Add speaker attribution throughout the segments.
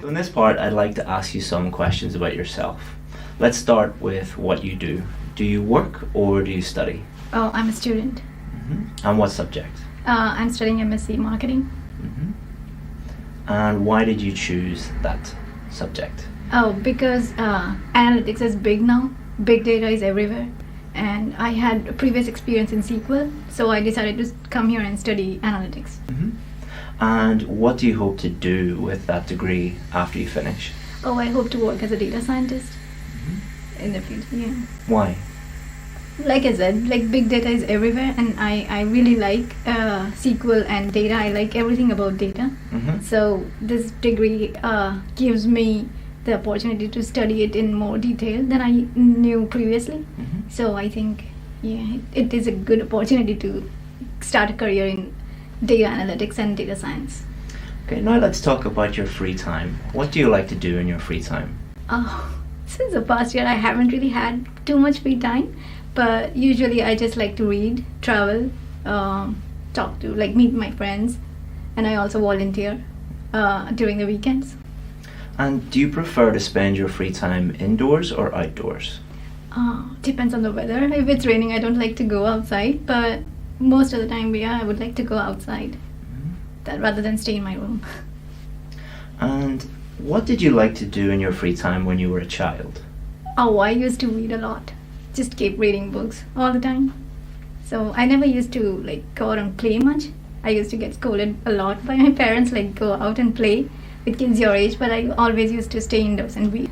Speaker 1: So in this part, I'd like to ask you some questions about yourself. Let's start with what you do. Do you work or do you study?
Speaker 2: Oh, I'm a student.
Speaker 1: And what subject?
Speaker 2: I'm studying MSc Marketing.
Speaker 1: And why did you choose that subject?
Speaker 2: Oh, because analytics is big now. Big data is everywhere. And I had a previous experience in SQL, so I decided to come here and study analytics.
Speaker 1: And what do you hope to do with that degree after you finish?
Speaker 2: Oh, I hope to work as a data scientist in the future, yeah.
Speaker 1: Why?
Speaker 2: Like I said, like big data is everywhere, and I really like SQL and data. I like everything about data. So this degree gives me the opportunity to study it in more detail than I knew previously. So I think, yeah, it is a good opportunity to start a career in data analytics and data science.
Speaker 1: Okay, now let's talk about your free time. What do you like to do in your free time?
Speaker 2: Since the past year, I haven't really had too much free time, but usually I just like to read, travel, talk to, like meet my friends, and I also volunteer during the weekends.
Speaker 1: And do you prefer to spend your free time indoors or outdoors?
Speaker 2: Depends on the weather. If it's raining, I don't like to go outside, but most of the time, yeah, I would like to go outside that rather than stay in my room.
Speaker 1: And what did you like to do in your free time when you were a child?
Speaker 2: Oh, I used to read a lot. Just keep reading books all the time. So I never used to like go out and play much. I used to get scolded a lot by my parents, like go out and play with kids your age, but I always used to stay indoors and read.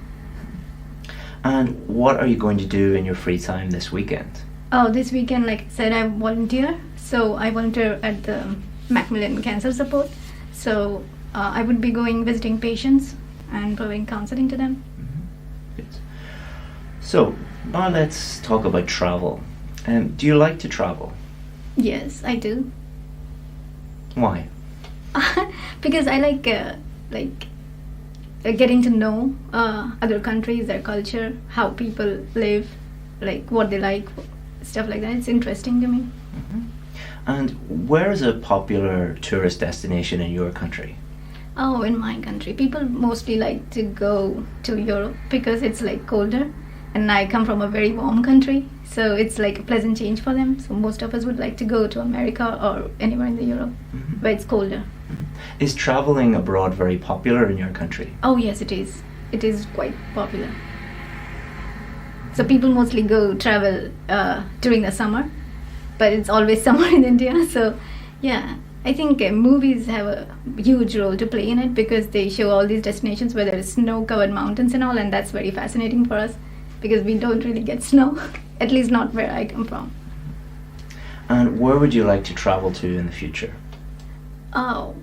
Speaker 1: And what are you going to do in your free time this weekend?
Speaker 2: Oh, this weekend, like I said, I volunteer. So I volunteer at the Macmillan Cancer Support. So I would be going visiting patients and providing counseling to them.
Speaker 1: Yes. So now let's talk about travel. Do you like to travel?
Speaker 2: Yes, I do.
Speaker 1: Why?
Speaker 2: Because I like getting to know other countries, their culture, how people live, like what they like, stuff like that. It's interesting to me.
Speaker 1: And where is a popular tourist destination in your country?
Speaker 2: Oh, in my country, people mostly like to go to Europe because it's like colder, and I come from a very warm country, so it's like a pleasant change for them. So most of us would like to go to America or anywhere in the Europe where it's colder.
Speaker 1: Is traveling abroad very popular in your country?
Speaker 2: Oh yes, it is. It is quite popular. So people mostly go travel during the summer, but it's always summer in India. So yeah, I think movies have a huge role to play in it because they show all these destinations where there is snow-covered mountains and all, and that's very fascinating for us because we don't really get snow, at least not where I come from.
Speaker 1: And where would you like to travel to in the future?
Speaker 2: Oh,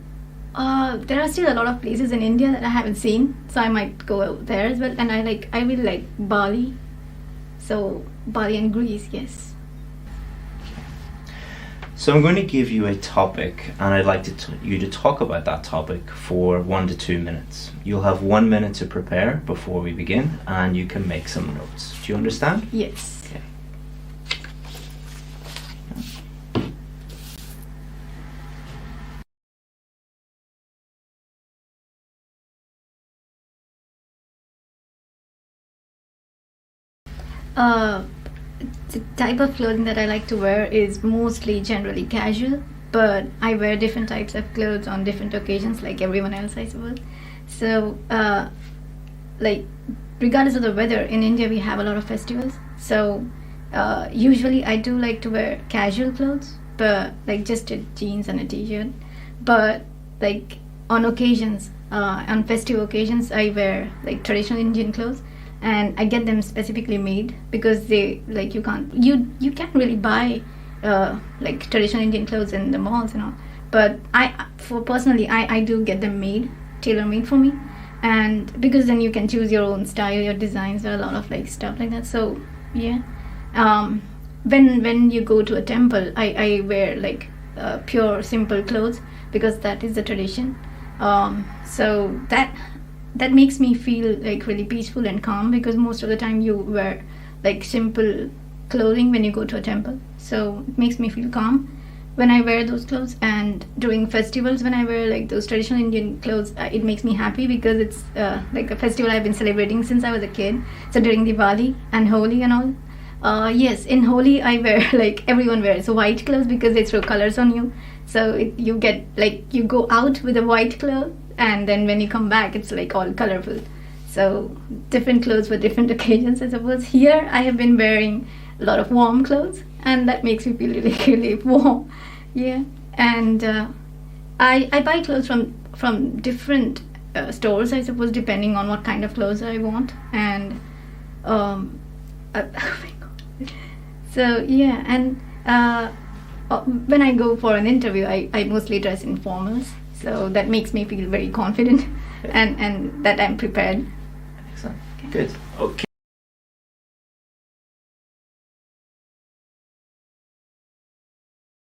Speaker 2: there are still a lot of places in India that I haven't seen, so I might go out there as well. And I really like Bali. So Bali and Greece, yes.
Speaker 1: So I'm going to give you a topic, and I'd like you to talk about that topic for 1 to 2 minutes. You'll have 1 minute to prepare before we begin, and you can make some notes. Do you understand?
Speaker 2: Yes.
Speaker 1: Okay.
Speaker 2: The type of clothing that I like to wear is mostly generally casual, but I wear different types of clothes on different occasions like everyone else, I suppose. So like regardless of the weather, in India we have a lot of festivals, so usually I do like to wear casual clothes, but like just a jeans and a t-shirt. But like on occasions, on festive occasions, I wear like traditional Indian clothes, and I get them specifically made because they like you can't really buy like traditional Indian clothes in the malls and all. But I do get them made, tailor made for me, and because then you can choose your own style, your designs. There are a lot of like stuff like that. So yeah, when you go to a temple, I wear like pure simple clothes because that is the tradition. So that makes me feel like really peaceful and calm because most of the time you wear like simple clothing when you go to a temple, so it makes me feel calm. when I wear those clothes, and during festivals when I wear like those traditional Indian clothes, it makes me happy because it's like a festival I've been celebrating since I was a kid. So during Diwali and Holi and all. Yes, in Holi I wear like everyone wears white clothes because they throw colors on you. So you get like you go out with a white cloth, and then when you come back it's like all colorful. So different clothes for different occasions, I suppose. Here I have been wearing a lot of warm clothes, and that makes me feel really, really warm. Yeah, and I buy clothes from different stores, I suppose, depending on what kind of clothes I want. And oh my god. So yeah, and when I go for an interview, I mostly dress in formals, so that makes me feel very confident and that I'm prepared.
Speaker 1: Excellent. Good. Okay.